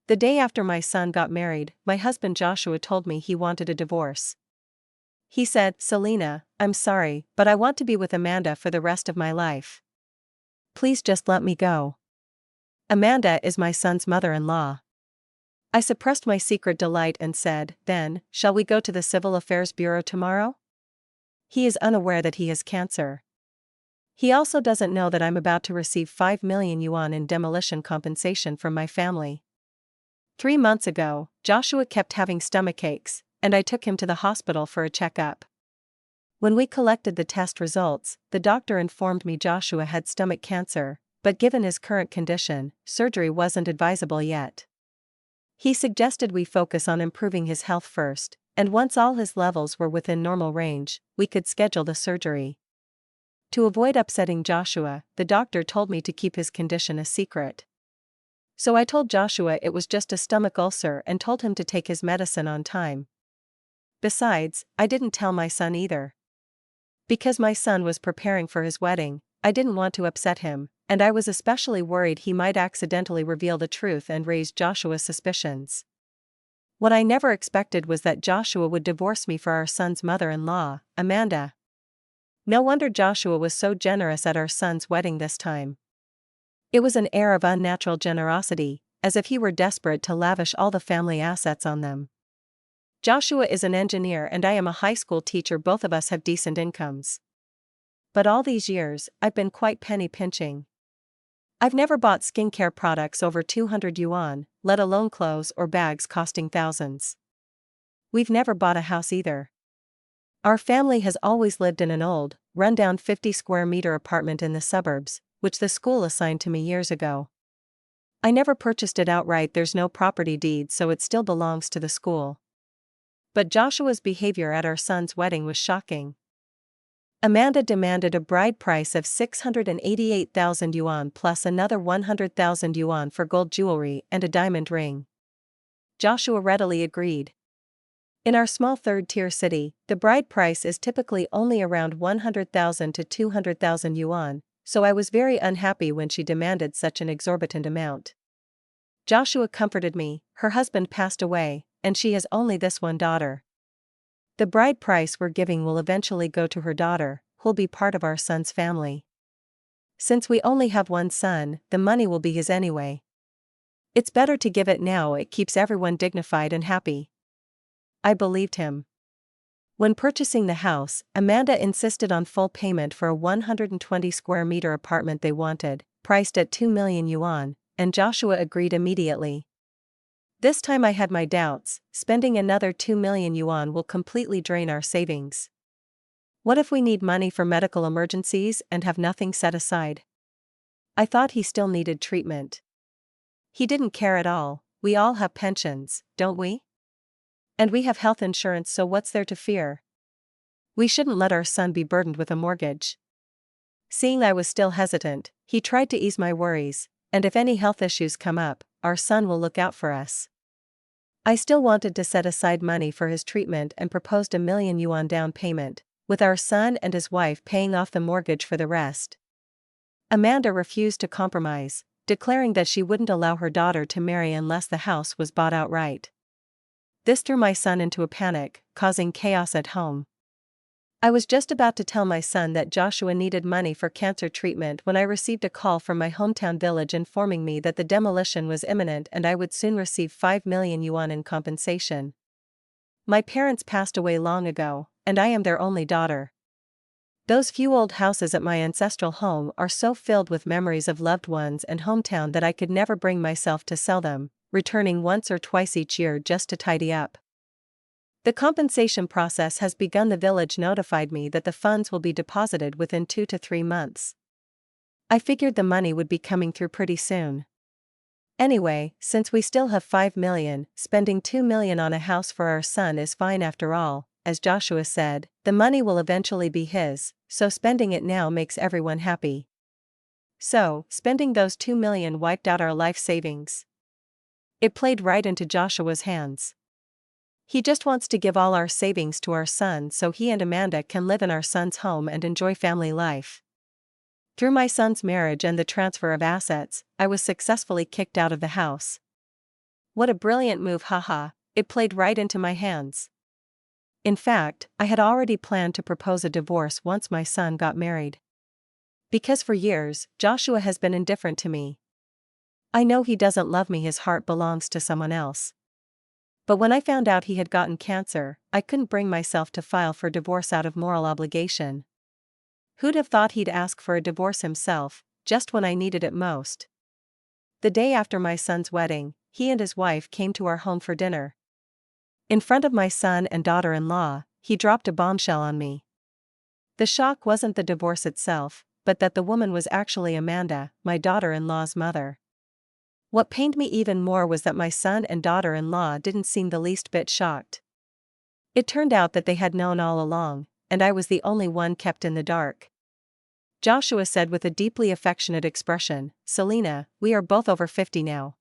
The day after my son got married, my husband Joshua told me he wanted a divorce. He said, "Selina, I'm sorry, but I want to be with Amanda for the rest of my life. Please just let me go. Amanda is my son's mother-in-law." I suppressed my secret delight and said, "Then, shall we go to the Civil Affairs Bureau tomorrow?" He is unaware that he has cancer. He also doesn't know that I'm about to receive 5 million yuan in demolition compensation from my family. 3 months ago, Joshua kept having stomach aches, and I took him to the hospital for a checkup. When we collected the test results, the doctor informed me Joshua had stomach cancer, but given his current condition, surgery wasn't advisable yet. He suggested we focus on improving his health first, and once all his levels were within normal range, we could schedule the surgery. To avoid upsetting Joshua, the doctor told me to keep his condition a secret. So I told Joshua it was just a stomach ulcer and told him to take his medicine on time. Besides, I didn't tell my son either. Because my son was preparing for his wedding, I didn't want to upset him, and I was especially worried he might accidentally reveal the truth and raise Joshua's suspicions. What I never expected was that Joshua would divorce me for our son's mother-in-law, Amanda. No wonder Joshua was so generous at our son's wedding this time. It was an air of unnatural generosity, as if he were desperate to lavish all the family assets on them. Joshua is an engineer and I am a high school teacher. Both of us have decent incomes. But all these years, I've been quite penny pinching. I've never bought skincare products over 200 yuan, let alone clothes or bags costing thousands. We've never bought a house either. Our family has always lived in an old, run-down 50-square-meter apartment in the suburbs, which the school assigned to me years ago. I never purchased it outright. There's no property deed, so it still belongs to the school. But Joshua's behavior at our son's wedding was shocking. Amanda demanded a bride price of 688,000 yuan plus another 100,000 yuan for gold jewelry and a diamond ring. Joshua readily agreed. In our small third-tier city, the bride price is typically only around 100,000 to 200,000 yuan, so I was very unhappy when she demanded such an exorbitant amount. Joshua comforted me. Her husband passed away, and she has only this one daughter. The bride price we're giving will eventually go to her daughter, who'll be part of our son's family. Since we only have one son, the money will be his anyway. It's better to give it now. It keeps everyone dignified and happy. I believed him. When purchasing the house, Amanda insisted on full payment for a 120-square-meter apartment they wanted, priced at 2 million yuan, and Joshua agreed immediately. This time I had my doubts. Spending another 2 million yuan will completely drain our savings. What if we need money for medical emergencies and have nothing set aside? I thought he still needed treatment. He didn't care at all. We all have pensions, don't we? And we have health insurance, so what's there to fear? We shouldn't let our son be burdened with a mortgage. Seeing I was still hesitant, he tried to ease my worries, and if any health issues come up, our son will look out for us. I still wanted to set aside money for his treatment and proposed a 1 million yuan down payment, with our son and his wife paying off the mortgage for the rest. Amanda refused to compromise, declaring that she wouldn't allow her daughter to marry unless the house was bought outright. This threw my son into a panic, causing chaos at home. I was just about to tell my son that Joshua needed money for cancer treatment when I received a call from my hometown village informing me that the demolition was imminent and I would soon receive 5 million yuan in compensation. My parents passed away long ago, and I am their only daughter. Those few old houses at my ancestral home are so filled with memories of loved ones and hometown that I could never bring myself to sell them, returning once or twice each year just to tidy up. The compensation process has begun. The village notified me that the funds will be deposited within 2 to 3 months. I figured the money would be coming through pretty soon. Anyway, since we still have 5 million, spending 2 million on a house for our son is fine after all. As Joshua said, the money will eventually be his, so spending it now makes everyone happy. So, spending those 2 million wiped out our life savings. It played right into Joshua's hands. He just wants to give all our savings to our son so he and Amanda can live in our son's home and enjoy family life. Through my son's marriage and the transfer of assets, I was successfully kicked out of the house. What a brilliant move, haha, it played right into my hands. In fact, I had already planned to propose a divorce once my son got married. Because for years, Joshua has been indifferent to me. I know he doesn't love me, his heart belongs to someone else. But when I found out he had gotten cancer, I couldn't bring myself to file for divorce out of moral obligation. Who'd have thought he'd ask for a divorce himself, just when I needed it most? The day after my son's wedding, he and his wife came to our home for dinner. In front of my son and daughter-in-law, he dropped a bombshell on me. The shock wasn't the divorce itself, but that the woman was actually Amanda, my daughter-in-law's mother. What pained me even more was that my son and daughter-in-law didn't seem the least bit shocked. It turned out that they had known all along, and I was the only one kept in the dark. Joshua said with a deeply affectionate expression, "Selina, we are both over 50 now.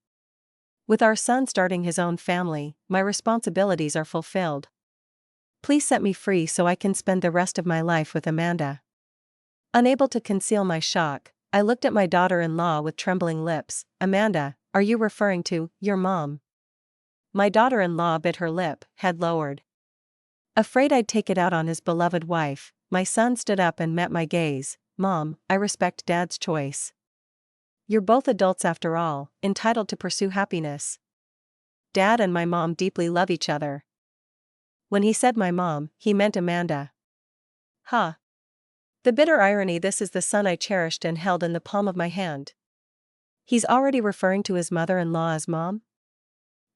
With our son starting his own family, my responsibilities are fulfilled. Please set me free so I can spend the rest of my life with Amanda." Unable to conceal my shock, I looked at my daughter-in-law with trembling lips. "Amanda, are you referring to your mom?" My daughter-in-law bit her lip, head lowered. Afraid I'd take it out on his beloved wife, my son stood up and met my gaze. "Mom, I respect Dad's choice. You're both adults after all, entitled to pursue happiness. Dad and my mom deeply love each other." When he said my mom, he meant Amanda. Huh. The bitter irony, this is the son I cherished and held in the palm of my hand. He's already referring to his mother-in-law as mom?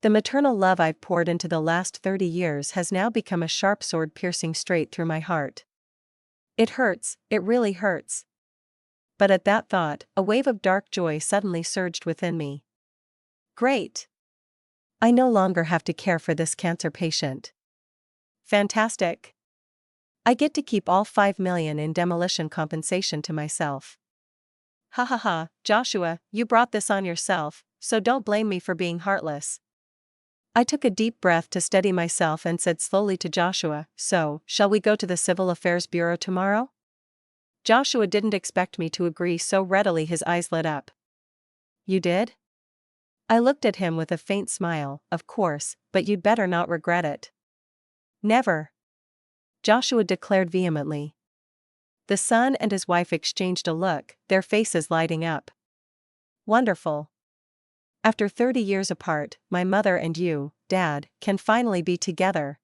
The maternal love I've poured into the last 30 years has now become a sharp sword piercing straight through my heart. It hurts, it really hurts. But at that thought, a wave of dark joy suddenly surged within me. Great! I no longer have to care for this cancer patient. Fantastic! I get to keep all $5 million in demolition compensation to myself. Ha ha ha, Joshua, you brought this on yourself, so don't blame me for being heartless. I took a deep breath to steady myself and said slowly to Joshua, "So, shall we go to the Civil Affairs Bureau tomorrow?" Joshua didn't expect me to agree so readily, his eyes lit up. "You did?" I looked at him with a faint smile. "Of course, but you'd better not regret it." "Never!" Joshua declared vehemently. The son and his wife exchanged a look, their faces lighting up. "Wonderful. After 30 years apart, my mother and you, Dad, can finally be together."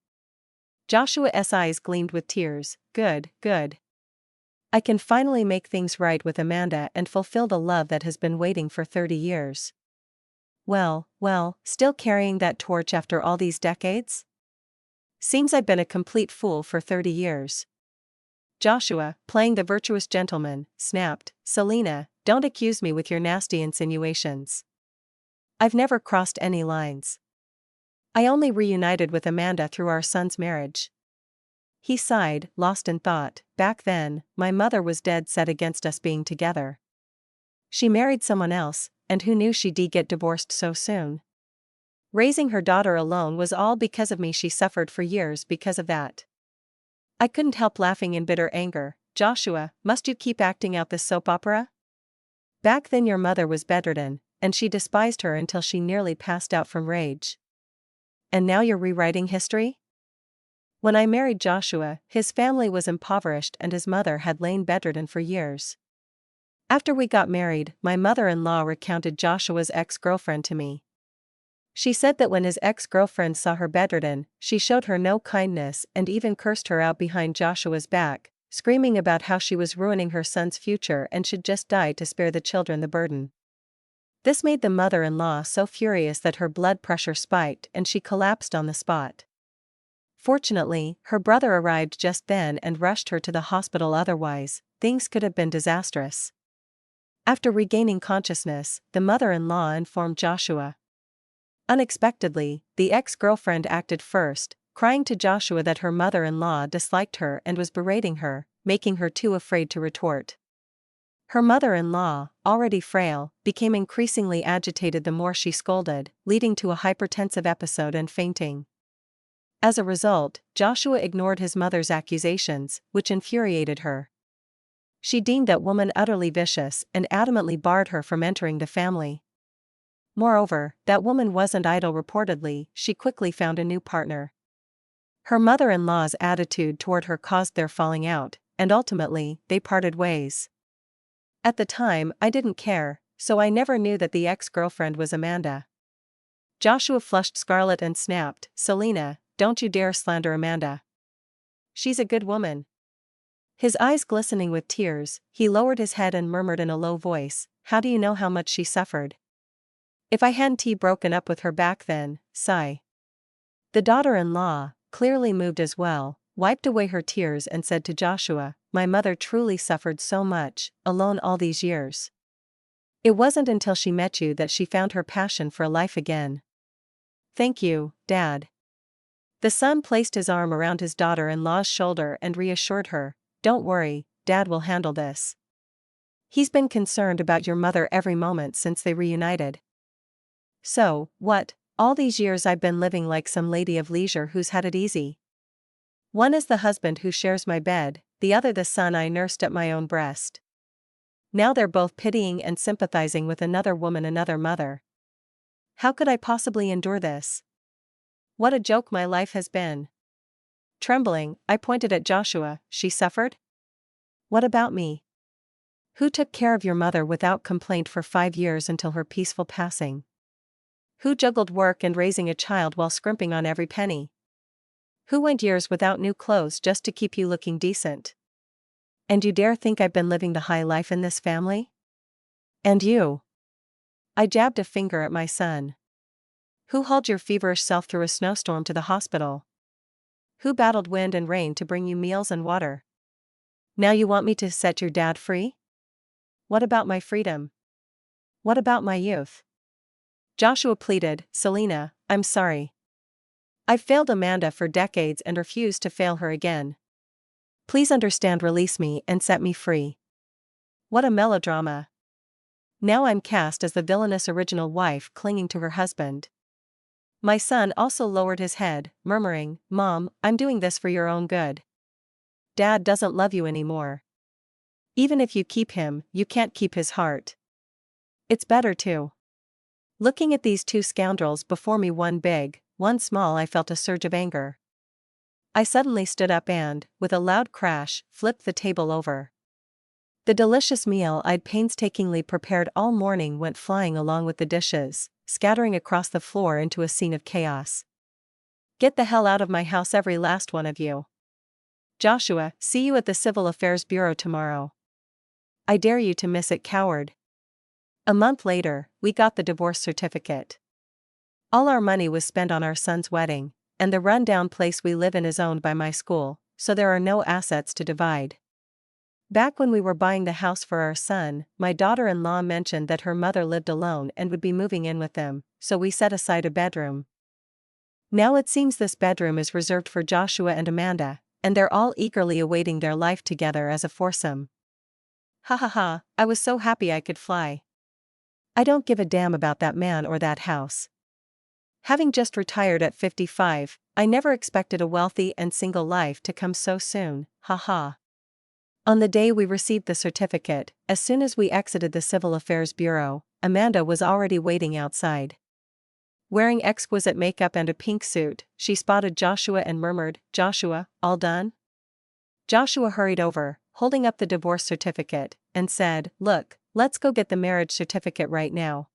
Joshua's eyes gleamed with tears. "Good, good. I can finally make things right with Amanda and fulfill the love that has been waiting for 30 years. Well, still carrying that torch after all these decades? Seems I've been a complete fool for 30 years. Joshua, playing the virtuous gentleman, snapped, "Selina, don't accuse me with your nasty insinuations. I've never crossed any lines. I only reunited with Amanda through our son's marriage." He sighed, lost in thought. "Back then, my mother was dead set against us being together. She married someone else, and who knew she'd get divorced so soon? Raising her daughter alone was all because of me. She suffered for years because of that." I couldn't help laughing in bitter anger. "Joshua, must you keep acting out this soap opera? Back then your mother was bedridden, and she despised her until she nearly passed out from rage. And now you're rewriting history?" When I married Joshua, his family was impoverished and his mother had lain bedridden for years. After we got married, my mother-in-law recounted Joshua's ex-girlfriend to me. She said that when his ex-girlfriend saw her bedridden, she showed her no kindness and even cursed her out behind Joshua's back, screaming about how she was ruining her son's future and should just die to spare the children the burden. This made the mother-in-law so furious that her blood pressure spiked and she collapsed on the spot. Fortunately, her brother arrived just then and rushed her to the hospital, otherwise, things could have been disastrous. After regaining consciousness, the mother-in-law informed Joshua. Unexpectedly, the ex-girlfriend acted first, crying to Joshua that her mother-in-law disliked her and was berating her, making her too afraid to retort. Her mother-in-law, already frail, became increasingly agitated the more she scolded, leading to a hypertensive episode and fainting. As a result, Joshua ignored his mother's accusations, which infuriated her. She deemed that woman utterly vicious and adamantly barred her from entering the family. Moreover, that woman wasn't idle. Reportedly, she quickly found a new partner. Her mother-in-law's attitude toward her caused their falling out, and ultimately, they parted ways. At the time, I didn't care, so I never knew that the ex-girlfriend was Amanda. Joshua flushed scarlet and snapped, "Selina, don't you dare slander Amanda. She's a good woman." His eyes glistening with tears, he lowered his head and murmured in a low voice, "How do you know how much she suffered? If I hadn't broken up with her back then, sigh." The daughter-in-law, clearly moved as well, wiped away her tears and said to Joshua, "My mother truly suffered so much, alone all these years. It wasn't until she met you that she found her passion for life again." "Thank you, Dad." The son placed his arm around his daughter-in-law's shoulder and reassured her, "Don't worry, Dad will handle this. He's been concerned about your mother every moment since they reunited." "So, what, all these years I've been living like some lady of leisure who's had it easy. One is the husband who shares my bed, the other the son I nursed at my own breast. Now they're both pitying and sympathizing with another woman, another mother. How could I possibly endure this? What a joke my life has been." Trembling, I pointed at Joshua, "She suffered? What about me? Who took care of your mother without complaint for 5 years until her peaceful passing? Who juggled work and raising a child while scrimping on every penny? Who went years without new clothes just to keep you looking decent? And you dare think I've been living the high life in this family? And you?" I jabbed a finger at my son. "Who hauled your feverish self through a snowstorm to the hospital? Who battled wind and rain to bring you meals and water? Now you want me to set your dad free? What about my freedom? What about my youth?" Joshua pleaded, "Selina, I'm sorry. I've failed Amanda for decades and refuse to fail her again. Please understand, release me and set me free." What a melodrama. Now I'm cast as the villainous original wife clinging to her husband. My son also lowered his head, murmuring, "Mom, I'm doing this for your own good. Dad doesn't love you anymore. Even if you keep him, you can't keep his heart. It's better to." Looking at these two scoundrels before me, one big, one small, I felt a surge of anger. I suddenly stood up and, with a loud crash, flipped the table over. The delicious meal I'd painstakingly prepared all morning went flying along with the dishes, scattering across the floor into a scene of chaos. "Get the hell out of my house, every last one of you. Joshua, see you at the Civil Affairs Bureau tomorrow. I dare you to miss it, coward." A month later, we got the divorce certificate. All our money was spent on our son's wedding, and the run-down place we live in is owned by my school, so there are no assets to divide. Back when we were buying the house for our son, my daughter-in-law mentioned that her mother lived alone and would be moving in with them, so we set aside a bedroom. Now it seems this bedroom is reserved for Joshua and Amanda, and they're all eagerly awaiting their life together as a foursome. Ha ha ha, I was so happy I could fly. I don't give a damn about that man or that house. Having just retired at 55, I never expected a wealthy and single life to come so soon, haha. On the day we received the certificate, as soon as we exited the Civil Affairs Bureau, Amanda was already waiting outside. Wearing exquisite makeup and a pink suit, she spotted Joshua and murmured, "Joshua, all done?" Joshua hurried over, holding up the divorce certificate, and said, "Look, let's go get the marriage certificate right now."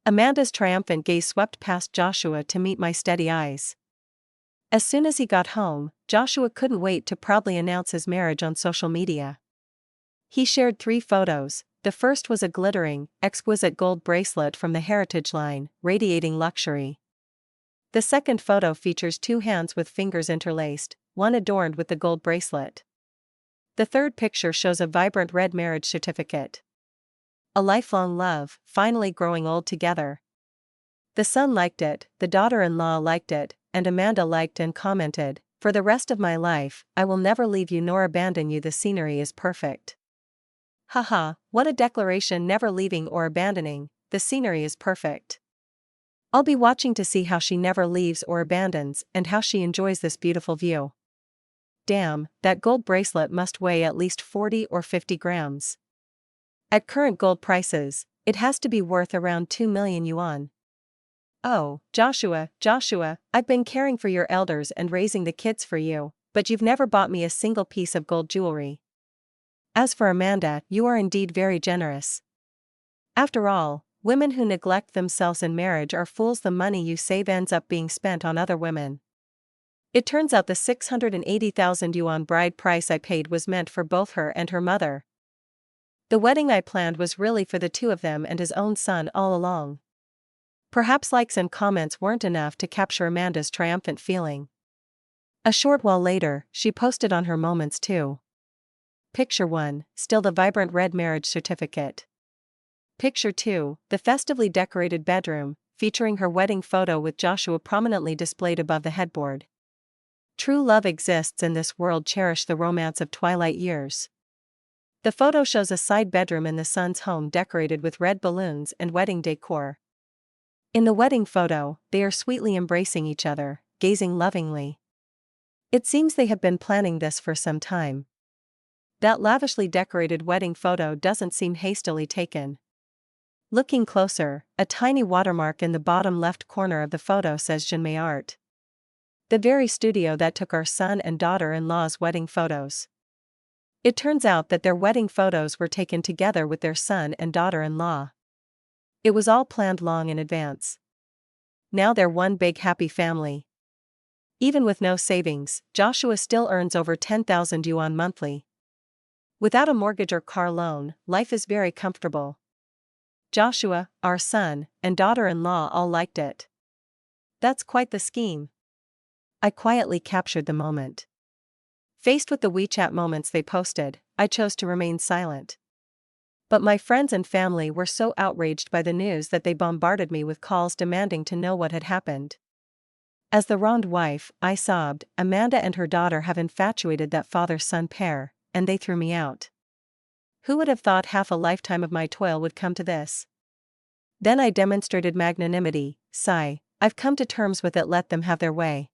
Amanda's triumphant gaze swept past Joshua to meet my steady eyes. As soon as he got home, Joshua couldn't wait to proudly announce his marriage on social media. He shared 3 photos. The first was a glittering, exquisite gold bracelet from the Heritage line, radiating luxury. The second photo features 2 hands with fingers interlaced, one adorned with the gold bracelet. The third picture shows a vibrant red marriage certificate. A lifelong love, finally growing old together. The son liked it, the daughter-in-law liked it, and Amanda liked and commented, "For the rest of my life, I will never leave you nor abandon you. The scenery is perfect." Haha, what a declaration, never leaving or abandoning, the scenery is perfect. I'll be watching to see how she never leaves or abandons and how she enjoys this beautiful view. Damn, that gold bracelet must weigh at least 40 or 50 grams. At current gold prices, It has to be worth around 2 million yuan. Oh, Joshua, I've been caring for your elders and raising the kids for you, but you've never bought me a single piece of gold jewelry. As for Amanda, you are indeed very generous. After all, women who neglect themselves in marriage are fools. The money you save ends up being spent on other women. It turns out the 680,000 yuan bride price I paid was meant for both her and her mother. The wedding I planned was really for the two of them and his own son all along. Perhaps likes and comments weren't enough to capture Amanda's triumphant feeling. A short while later, she posted on her moments too. Picture 1, still the vibrant red marriage certificate. Picture 2, the festively decorated bedroom, featuring her wedding photo with Joshua prominently displayed above the headboard. True love exists in this world. Cherish the romance of twilight years. The photo shows a side bedroom in the son's home decorated with red balloons and wedding decor. In the wedding photo, they are sweetly embracing each other, gazing lovingly. It seems they have been planning this for some time. That lavishly decorated wedding photo doesn't seem hastily taken. Looking closer, a tiny watermark in the bottom left corner of the photo says Jinmei Art. The very studio that took our son and daughter-in-law's wedding photos. It turns out that their wedding photos were taken together with their son and daughter-in-law. It was all planned long in advance. Now they're one big happy family. Even with no savings, Joshua still earns over 10,000 yuan monthly. Without a mortgage or car loan, life is very comfortable. Joshua, our son, and daughter-in-law all liked it. That's quite the scheme. I quietly captured the moment. Faced with the WeChat moments they posted, I chose to remain silent. But my friends and family were so outraged by the news that they bombarded me with calls demanding to know what had happened. As the wronged wife, I sobbed, Amanda and her daughter have infatuated that father-son pair, and they threw me out. Who would have thought half a lifetime of my toil would come to this? Then I demonstrated magnanimity. Sigh, I've come to terms with it. Let them have their way.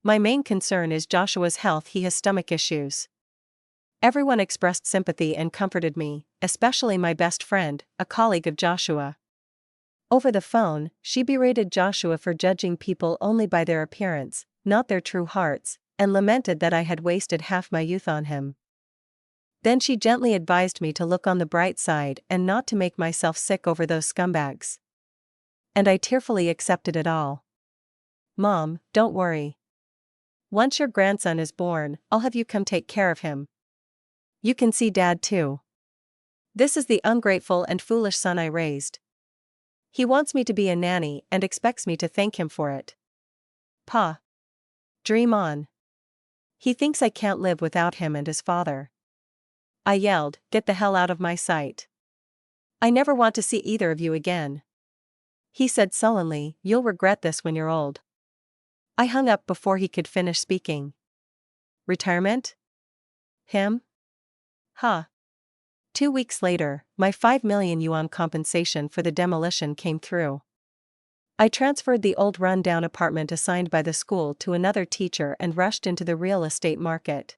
My main concern is Joshua's health. He has stomach issues. Everyone expressed sympathy and comforted me, especially my best friend, a colleague of Joshua. Over the phone, she berated Joshua for judging people only by their appearance, not their true hearts, and lamented that I had wasted half my youth on him. Then she gently advised me to look on the bright side and not to make myself sick over those scumbags. And I tearfully accepted it all. Mom, don't worry. Once your grandson is born, I'll have you come take care of him. You can see Dad too. This is the ungrateful and foolish son I raised. He wants me to be a nanny and expects me to thank him for it. Pa. Dream on. He thinks I can't live without him and his father. I yelled, get the hell out of my sight. I never want to see either of you again. He said sullenly, you'll regret this when you're old. I hung up before he could finish speaking. Retirement? Him? Huh. 2 weeks later, my 5 million yuan compensation for the demolition came through. I transferred the old run-down apartment assigned by the school to another teacher and rushed into the real estate market.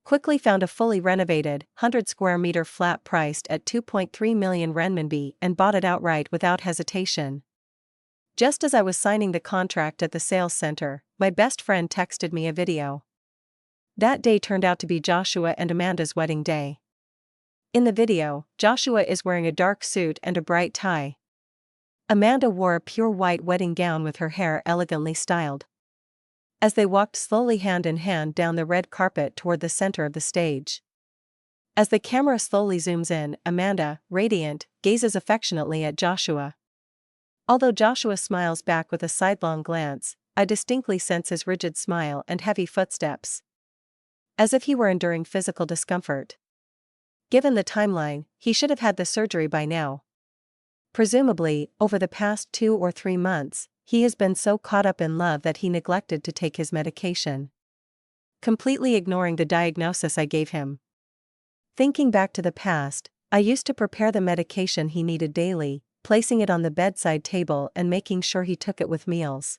Quickly found a fully renovated, 100 square meter flat priced at 2.3 million renminbi and bought it outright without hesitation. Just as I was signing the contract at the sales center, my best friend texted me a video. That day turned out to be Joshua and Amanda's wedding day. In the video, Joshua is wearing a dark suit and a bright tie. Amanda wore a pure white wedding gown with her hair elegantly styled. As they walked slowly hand in hand down the red carpet toward the center of the stage. As the camera slowly zooms in, Amanda, radiant, gazes affectionately at Joshua. Although Joshua smiles back with a sidelong glance, I distinctly sense his rigid smile and heavy footsteps. As if he were enduring physical discomfort. Given the timeline, he should have had the surgery by now. Presumably, over the past 2 or 3 months, he has been so caught up in love that he neglected to take his medication. Completely ignoring the diagnosis I gave him. Thinking back to the past, I used to prepare the medication he needed daily, placing it on the bedside table and making sure he took it with meals.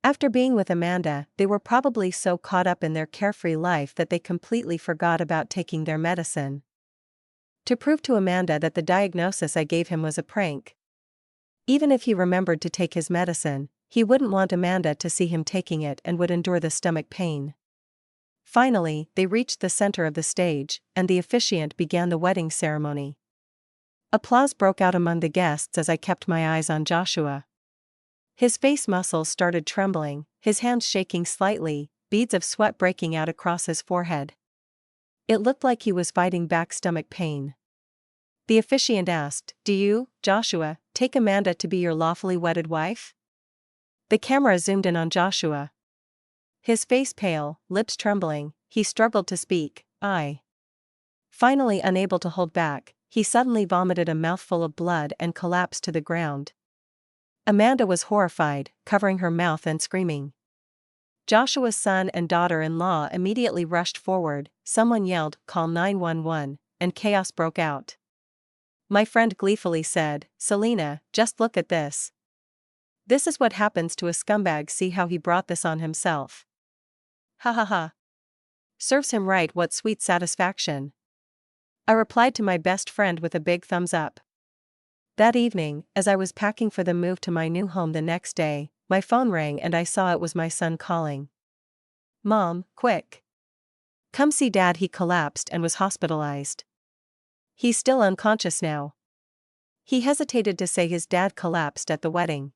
After being with Amanda, they were probably so caught up in their carefree life that they completely forgot about taking their medicine. To prove to Amanda that the diagnosis I gave him was a prank. Even if he remembered to take his medicine, he wouldn't want Amanda to see him taking it and would endure the stomach pain. Finally, they reached the center of the stage, and the officiant began the wedding ceremony. Applause broke out among the guests as I kept my eyes on Joshua. His face muscles started trembling, his hands shaking slightly, beads of sweat breaking out across his forehead. It looked like he was fighting back stomach pain. The officiant asked, "Do you, Joshua, take Amanda to be your lawfully wedded wife?" The camera zoomed in on Joshua. His face pale, lips trembling, he struggled to speak. "I." Finally unable to hold back, he suddenly vomited a mouthful of blood and collapsed to the ground. Amanda was horrified, covering her mouth and screaming. Joshua's son and daughter-in-law immediately rushed forward, someone yelled, "Call 911, and chaos broke out. My friend gleefully said, "Selina, just look at this. This is what happens to a scumbag, see how he brought this on himself. Ha ha ha. Serves him right, what sweet satisfaction." I replied to my best friend with a big thumbs up. That evening, as I was packing for the move to my new home the next day, my phone rang and I saw it was my son calling. "Mom, quick. Come see Dad, he collapsed and was hospitalized. He's still unconscious now." He hesitated to say his dad collapsed at the wedding.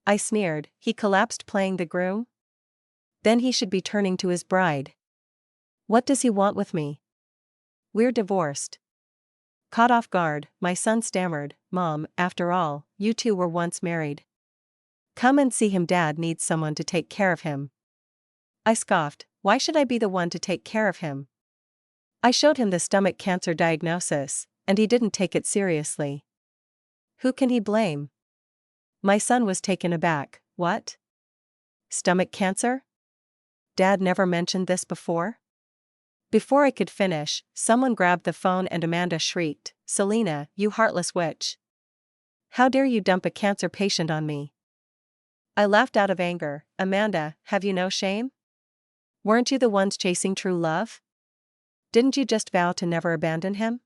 I sneered, "He collapsed playing the groom? Then he should be turning to his bride. What does he want with me? We're divorced." Caught off guard, my son stammered, "Mom, after all, you two were once married. Come and see him, Dad needs someone to take care of him." I scoffed, "Why should I be the one to take care of him?" I showed him the stomach cancer diagnosis, and he didn't take it seriously. Who can he blame? My son was taken aback. "What? Stomach cancer? Dad never mentioned this before?" Before I could finish, someone grabbed the phone and Amanda shrieked, "Selina, you heartless witch. How dare you dump a cancer patient on me?" I laughed out of anger. "Amanda, have you no shame? Weren't you the ones chasing true love? Didn't you just vow to never abandon him?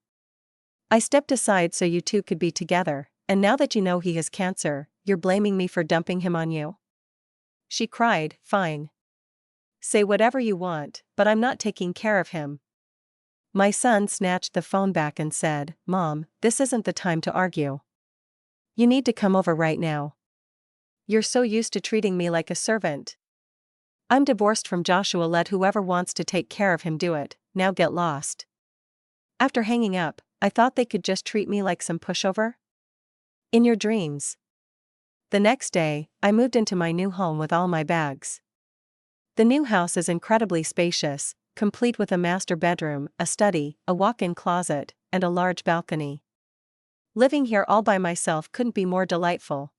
I stepped aside so you two could be together, and now that you know he has cancer, you're blaming me for dumping him on you?" She cried, "Fine. Say whatever you want, but I'm not taking care of him." My son snatched the phone back and said, "Mom, this isn't the time to argue. You need to come over right now. You're so used to treating me like a servant. I'm divorced from Joshua, let whoever wants to take care of him do it, now get lost." After hanging up, I thought they could just treat me like some pushover? In your dreams. The next day, I moved into my new home with all my bags. The new house is incredibly spacious, complete with a master bedroom, a study, a walk-in closet, and a large balcony. Living here all by myself couldn't be more delightful.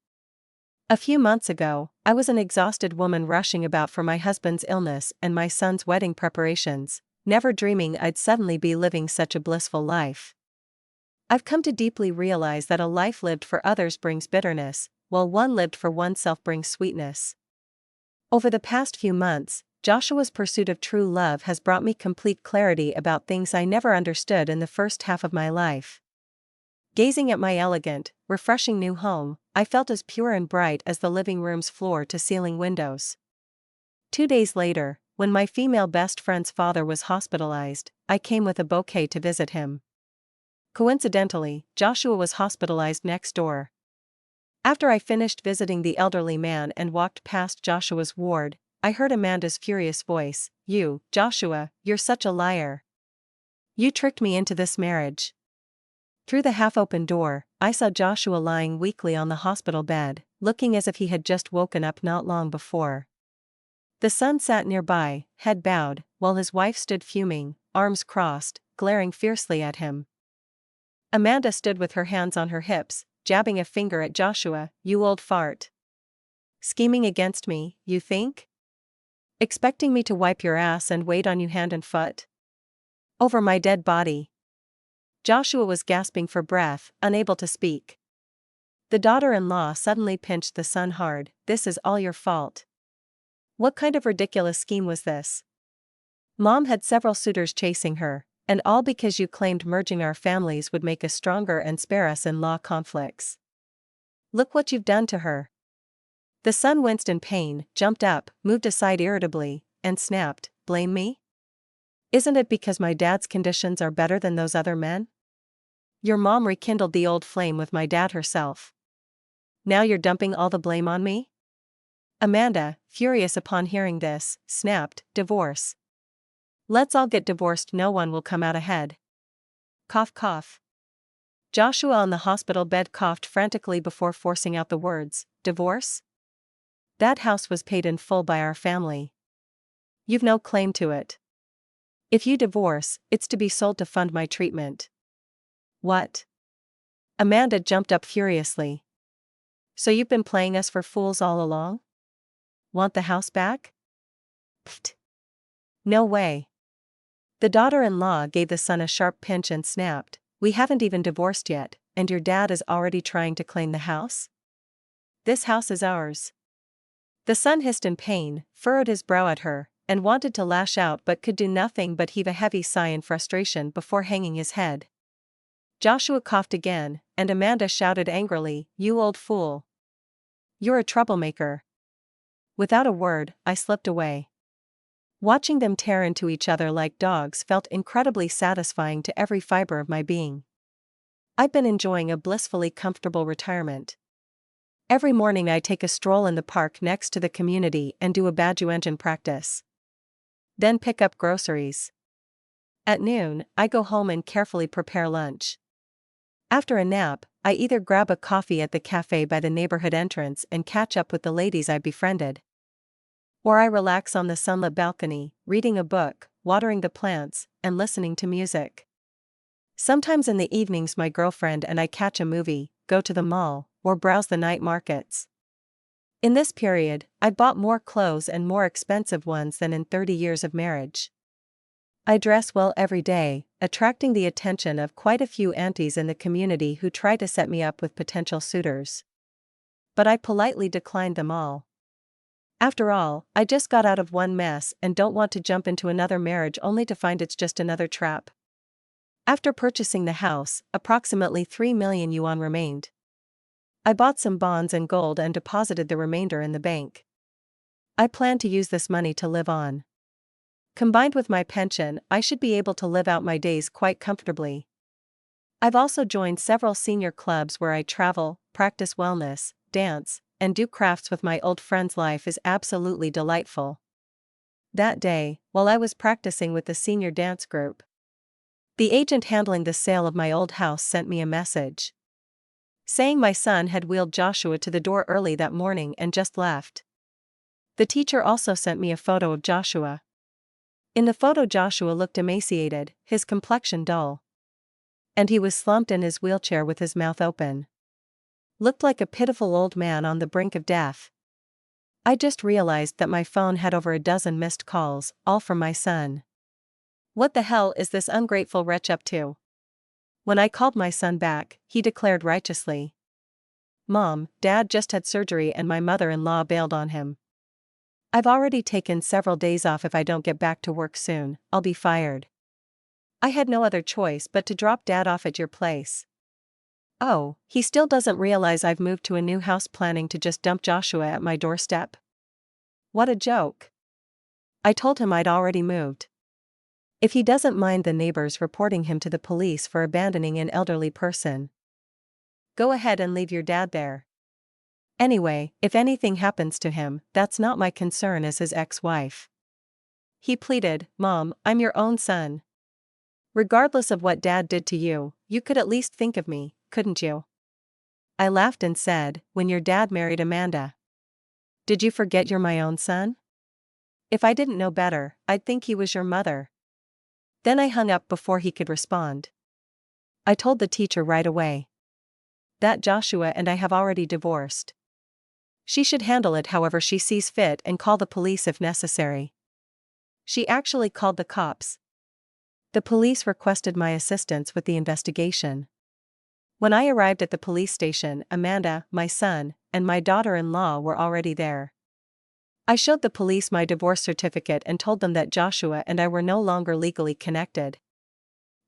A few months ago, I was an exhausted woman rushing about for my husband's illness and my son's wedding preparations, never dreaming I'd suddenly be living such a blissful life. I've come to deeply realize that a life lived for others brings bitterness, while one lived for oneself brings sweetness. Over the past few months, Joshua's pursuit of true love has brought me complete clarity about things I never understood in the first half of my life. Gazing at my elegant, refreshing new home, I felt as pure and bright as the living room's floor-to-ceiling windows. 2 days later, when my female best friend's father was hospitalized, I came with a bouquet to visit him. Coincidentally, Joshua was hospitalized next door. After I finished visiting the elderly man and walked past Joshua's ward, I heard Amanda's furious voice, "You, Joshua, you're such a liar. You tricked me into this marriage." Through the half-open door, I saw Joshua lying weakly on the hospital bed, looking as if he had just woken up not long before. The son sat nearby, head bowed, while his wife stood fuming, arms crossed, glaring fiercely at him. Amanda stood with her hands on her hips, jabbing a finger at Joshua. "You old fart. Scheming against me, you think? Expecting me to wipe your ass and wait on you hand and foot? Over my dead body." Joshua was gasping for breath, unable to speak. The daughter-in-law suddenly pinched the son hard. "This is all your fault. What kind of ridiculous scheme was this? Mom had several suitors chasing her, And all because you claimed merging our families would make us stronger and spare us in law conflicts. Look what you've done to her. The son winced in pain, jumped up, moved aside irritably, and snapped, "Blame me? Isn't it because my dad's conditions are better than those other men? Your mom rekindled the old flame with my dad herself. Now you're dumping all the blame on me?" Amanda, furious upon hearing this, snapped, "Divorce. Let's all get divorced, no one will come out ahead." Cough cough. Joshua on the hospital bed coughed frantically before forcing out the words, "Divorce? That house was paid in full by our family. You've no claim to it. If you divorce, it's to be sold to fund my treatment." "What?" Amanda jumped up furiously. "So you've been playing us for fools all along? Want the house back?" "Pfft. No way." The daughter-in-law gave the son a sharp pinch and snapped, "We haven't even divorced yet, and your dad is already trying to claim the house? This house is ours." The son hissed in pain, furrowed his brow at her, and wanted to lash out but could do nothing but heave a heavy sigh in frustration before hanging his head. Joshua coughed again, and Amanda shouted angrily, "You old fool. You're a troublemaker." Without a word, I slipped away. Watching them tear into each other like dogs felt incredibly satisfying to every fiber of my being. I've been enjoying a blissfully comfortable retirement. Every morning I take a stroll in the park next to the community and do a Badger engine practice. Then pick up groceries. At noon, I go home and carefully prepare lunch. After a nap, I either grab a coffee at the cafe by the neighborhood entrance and catch up with the ladies I befriended, or I relax on the sunlit balcony, reading a book, watering the plants, and listening to music. Sometimes in the evenings my girlfriend and I catch a movie, go to the mall, or browse the night markets. In this period, I bought more clothes and more expensive ones than in 30 years of marriage. I dress well every day, attracting the attention of quite a few aunties in the community who try to set me up with potential suitors. But I politely declined them all. After all, I just got out of one mess and don't want to jump into another marriage only to find it's just another trap. After purchasing the house, approximately 3 million yuan remained. I bought some bonds and gold and deposited the remainder in the bank. I plan to use this money to live on. Combined with my pension, I should be able to live out my days quite comfortably. I've also joined several senior clubs where I travel, practice wellness, dance, and do crafts with my old friends. Life is absolutely delightful. That day, while I was practicing with the senior dance group, the agent handling the sale of my old house sent me a message saying my son had wheeled Joshua to the door early that morning and just left. The teacher also sent me a photo of Joshua. In the photo, Joshua looked emaciated, his complexion dull, and he was slumped in his wheelchair with his mouth open. Looked like a pitiful old man on the brink of death. I just realized that my phone had over a dozen missed calls, all from my son. What the hell is this ungrateful wretch up to? When I called my son back, he declared righteously, "Mom, Dad just had surgery and my mother-in-law bailed on him. I've already taken several days off. If I don't get back to work soon, I'll be fired. I had no other choice but to drop Dad off at your place." Oh, he still doesn't realize I've moved to a new house, planning to just dump Joshua at my doorstep? What a joke. I told him I'd already moved. If he doesn't mind the neighbors reporting him to the police for abandoning an elderly person, go ahead and leave your dad there. Anyway, if anything happens to him, that's not my concern as his ex-wife. He pleaded, "Mom, I'm your own son. Regardless of what Dad did to you, you could at least think of me, couldn't you?" I laughed and said, "When your dad married Amanda, did you forget you're my own son? If I didn't know better, I'd think he was your mother." Then I hung up before he could respond. I told the teacher right away that Joshua and I have already divorced. She should handle it however she sees fit and call the police if necessary. She actually called the cops. The police requested my assistance with the investigation. When I arrived at the police station, Amanda, my son, and my daughter-in-law were already there. I showed the police my divorce certificate and told them that Joshua and I were no longer legally connected.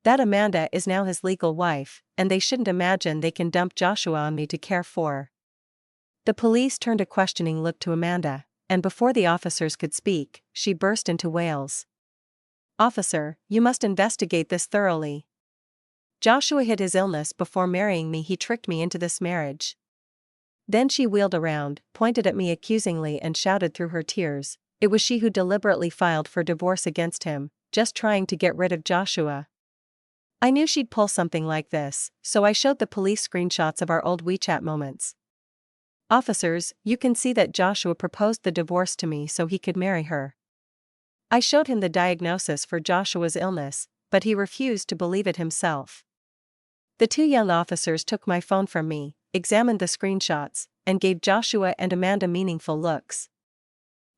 That Amanda is now his legal wife, and they shouldn't imagine they can dump Joshua on me to care for. The police turned a questioning look to Amanda, and before the officers could speak, she burst into wails. "Officer, you must investigate this thoroughly. Joshua hid his illness before marrying me. He tricked me into this marriage." Then she wheeled around, pointed at me accusingly and shouted through her tears, it was she who deliberately filed for divorce against him, just trying to get rid of Joshua. I knew she'd pull something like this, so I showed the police screenshots of our old WeChat moments. "Officers, you can see that Joshua proposed the divorce to me so he could marry her. I showed him the diagnosis for Joshua's illness, but he refused to believe it himself." The two young officers took my phone from me, examined the screenshots, and gave Joshua and Amanda meaningful looks.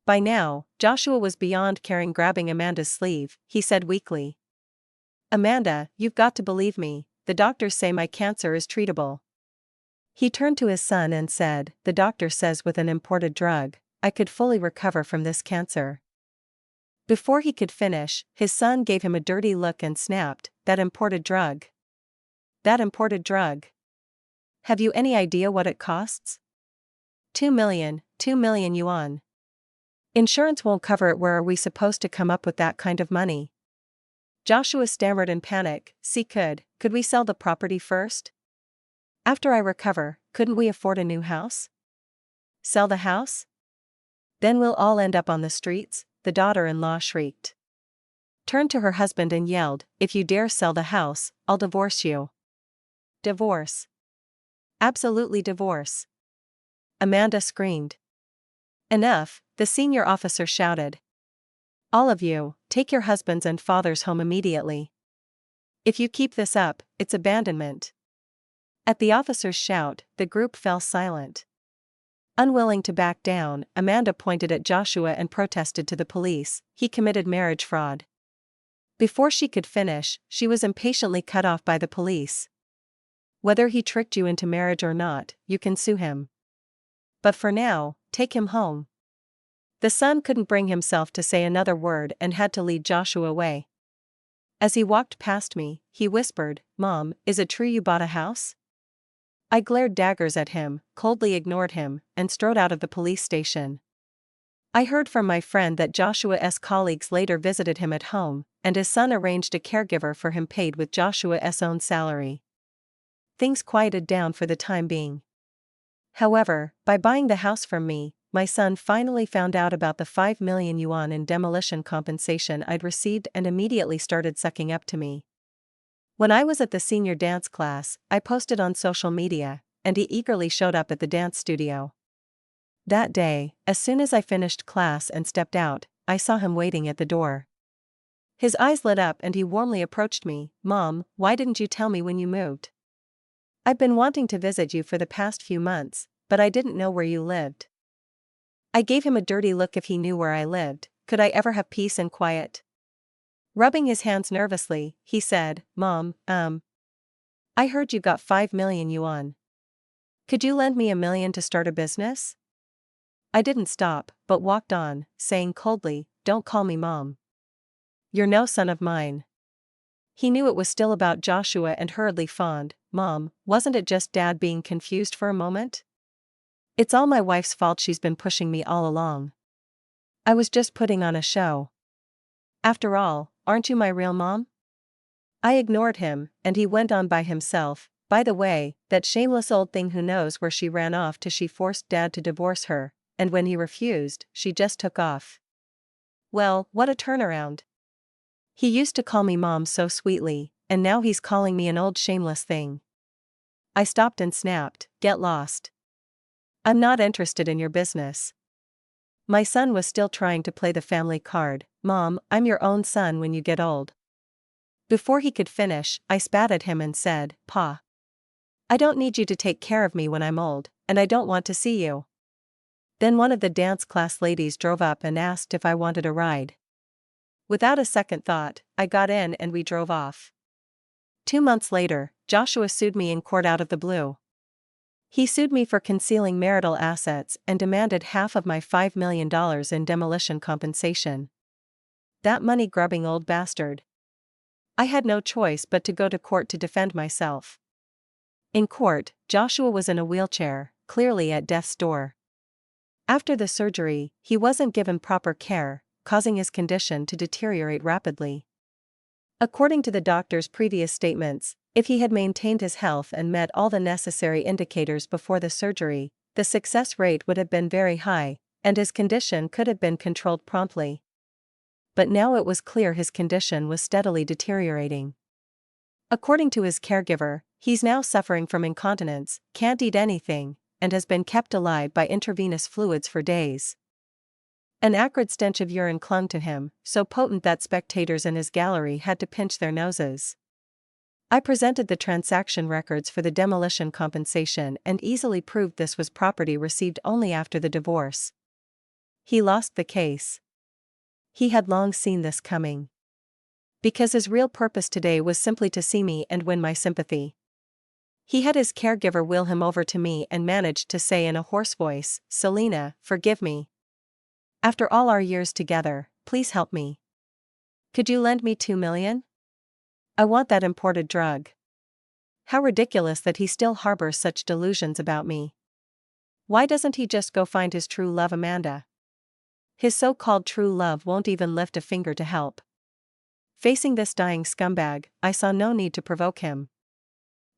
By now, Joshua was beyond caring. Grabbing Amanda's sleeve, he said weakly, "Amanda, you've got to believe me, the doctors say my cancer is treatable." He turned to his son and said, "The doctor says with an imported drug, I could fully recover from this cancer." Before he could finish, his son gave him a dirty look and snapped, "That imported drug? That imported drug? Have you any idea what it costs? 2 million yuan. Insurance won't cover it. Where are we supposed to come up with that kind of money?" Joshua stammered in panic, Could we sell the property first? After I recover, couldn't we afford a new house? Sell the house? Then we'll all end up on the streets," the daughter-in-law shrieked. Turned to her husband and yelled, "If you dare sell the house, I'll divorce you." "Divorce? Absolutely divorce!" Amanda screamed. "Enough," the senior officer shouted. "All of you, take your husbands and fathers home immediately. If you keep this up, it's abandonment." At the officer's shout, the group fell silent. Unwilling to back down, Amanda pointed at Joshua and protested to the police, "He committed marriage fraud." Before she could finish, she was impatiently cut off by the police. "Whether he tricked you into marriage or not, you can sue him. But for now, take him home." The son couldn't bring himself to say another word and had to lead Joshua away. As he walked past me, he whispered, "Mom, is it true you bought a house?" I glared daggers at him, coldly ignored him, and strode out of the police station. I heard from my friend that Joshua's colleagues later visited him at home, and his son arranged a caregiver for him paid with Joshua's own salary. Things quieted down for the time being. However, by buying the house from me, my son finally found out about the 5 million yuan in demolition compensation I'd received and immediately started sucking up to me. When I was at the senior dance class, I posted on social media, and he eagerly showed up at the dance studio. That day, as soon as I finished class and stepped out, I saw him waiting at the door. His eyes lit up and he warmly approached me, "Mom, why didn't you tell me when you moved? I've been wanting to visit you for the past few months, but I didn't know where you lived." I gave him a dirty look. If he knew where I lived, could I ever have peace and quiet? Rubbing his hands nervously, he said, "Mom, I heard you got 5 million yuan. Could you lend me 1 million to start a business?" I didn't stop, but walked on, saying coldly, "Don't call me Mom. You're no son of mine." He knew it was still about Joshua and hurriedly fawned, "Mom, wasn't it just Dad being confused for a moment? It's all my wife's fault. She's been pushing me all along. I was just putting on a show. After all, aren't you my real mom?" I ignored him, and he went on by himself, "By the way, that shameless old thing, who knows where she ran off to? She forced Dad to divorce her, and when he refused, she just took off. Well, what a turnaround. He used to call me Mom so sweetly, and now he's calling me an old shameless thing." I stopped and snapped, "Get lost. I'm not interested in your business." My son was still trying to play the family card, "Mom, I'm your own son when you get old." Before he could finish, I spat at him and said, "Pa, I don't need you to take care of me when I'm old, and I don't want to see you." Then one of the dance class ladies drove up and asked if I wanted a ride. Without a second thought, I got in and we drove off. 2 months later, Joshua sued me in court out of the blue. He sued me for concealing marital assets and demanded half of my $5 million in demolition compensation. That money-grubbing old bastard. I had no choice but to go to court to defend myself. In court, Joshua was in a wheelchair, clearly at death's door. After the surgery, he wasn't given proper care, causing his condition to deteriorate rapidly. According to the doctor's previous statements, if he had maintained his health and met all the necessary indicators before the surgery, the success rate would have been very high, and his condition could have been controlled promptly. But now it was clear his condition was steadily deteriorating. According to his caregiver, he's now suffering from incontinence, can't eat anything, and has been kept alive by intravenous fluids for days. An acrid stench of urine clung to him, so potent that spectators in his gallery had to pinch their noses. I presented the transaction records for the demolition compensation and easily proved this was property received only after the divorce. He lost the case. He had long seen this coming. Because his real purpose today was simply to see me and win my sympathy. He had his caregiver wheel him over to me and managed to say in a hoarse voice, "Selina, forgive me. After all our years together, please help me. Could you lend me $2 million? I want that imported drug." How ridiculous that he still harbors such delusions about me. Why doesn't he just go find his true love, Amanda? His so-called true love won't even lift a finger to help. Facing this dying scumbag, I saw no need to provoke him.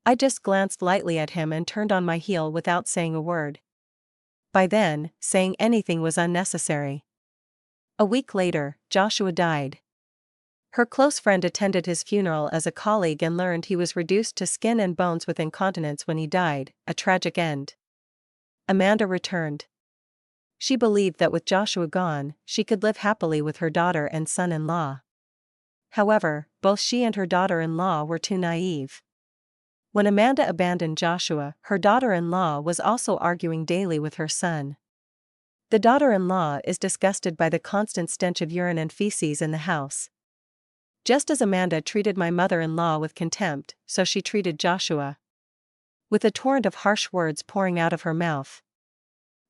I just glanced lightly at him and turned on my heel without saying a word. By then, saying anything was unnecessary. A week later, Joshua died. Her close friend attended his funeral as a colleague and learned he was reduced to skin and bones with incontinence when he died, a tragic end. Amanda returned. She believed that with Joshua gone, she could live happily with her daughter and son-in-law. However, both she and her daughter-in-law were too naive. When Amanda abandoned Joshua, her daughter-in-law was also arguing daily with her son. The daughter-in-law is disgusted by the constant stench of urine and feces in the house. Just as Amanda treated my mother-in-law with contempt, so she treated Joshua. With a torrent of harsh words pouring out of her mouth.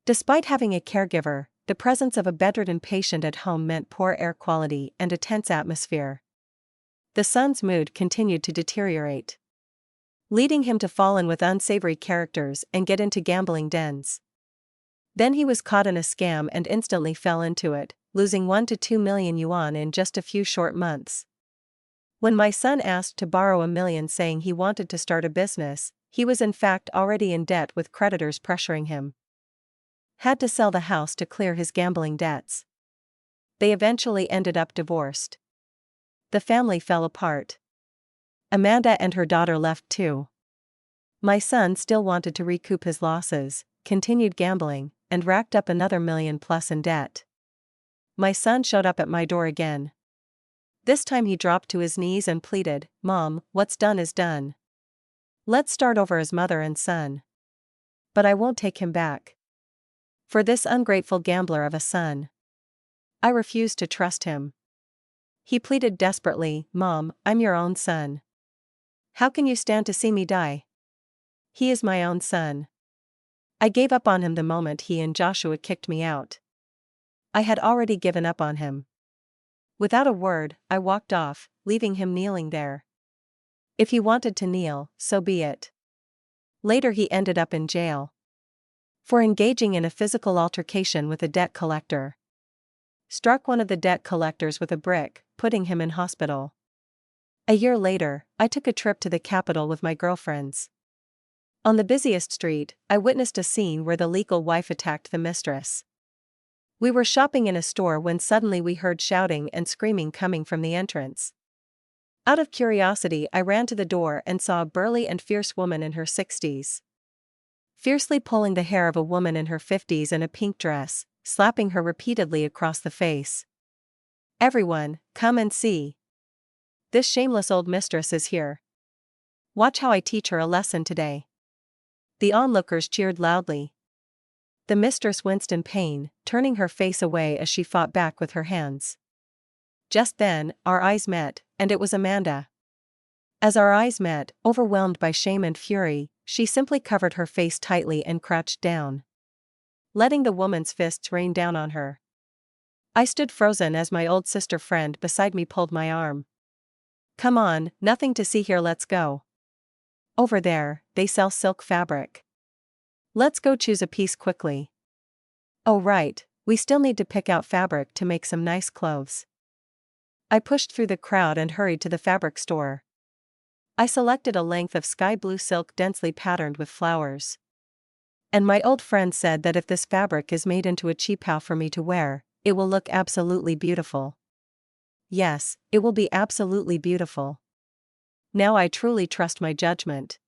Despite having a caregiver, the presence of a bedridden patient at home meant poor air quality and a tense atmosphere. The son's mood continued to deteriorate, leading him to fall in with unsavory characters and get into gambling dens. Then he was caught in a scam and instantly fell into it, losing 1 to 2 million yuan in just a few short months. When my son asked to borrow $1 million saying he wanted to start a business, he was in fact already in debt with creditors pressuring him. Had to sell the house to clear his gambling debts. They eventually ended up divorced. The family fell apart. Amanda and her daughter left too. My son still wanted to recoup his losses, continued gambling, and racked up another $1 million+ in debt. My son showed up at my door again. This time he dropped to his knees and pleaded, "Mom, what's done is done. Let's start over as mother and son. But I won't take him back. For this ungrateful gambler of a son. I refused to trust him." He pleaded desperately, "Mom, I'm your own son. How can you stand to see me die? He is my own son." I gave up on him the moment he and Joshua kicked me out. I had already given up on him. Without a word, I walked off, leaving him kneeling there. If he wanted to kneel, so be it. Later he ended up in jail. For engaging in a physical altercation with a debt collector. Struck one of the debt collectors with a brick, putting him in hospital. A year later, I took a trip to the capital with my girlfriends. On the busiest street, I witnessed a scene where the legal wife attacked the mistress. We were shopping in a store when suddenly we heard shouting and screaming coming from the entrance. Out of curiosity, I ran to the door and saw a burly and fierce woman in her 60s. Fiercely pulling the hair of a woman in her 50s in a pink dress, slapping her repeatedly across the face. "Everyone, come and see. This shameless old mistress is here. Watch how I teach her a lesson today." The onlookers cheered loudly. The mistress winced in pain, turning her face away as she fought back with her hands. Just then, our eyes met, and it was Amanda. As our eyes met, overwhelmed by shame and fury, she simply covered her face tightly and crouched down, letting the woman's fists rain down on her. I stood frozen as my old sister friend beside me pulled my arm. Come on, nothing to see here, let's go. Over there, they sell silk fabric. Let's go choose a piece quickly. Oh right, we still need to pick out fabric to make some nice clothes. I pushed through the crowd and hurried to the fabric store. I selected a length of sky blue silk densely patterned with flowers. And my old friend said that if this fabric is made into a cheapao for me to wear, it will look absolutely beautiful. Yes, it will be absolutely beautiful. Now I truly trust my judgment.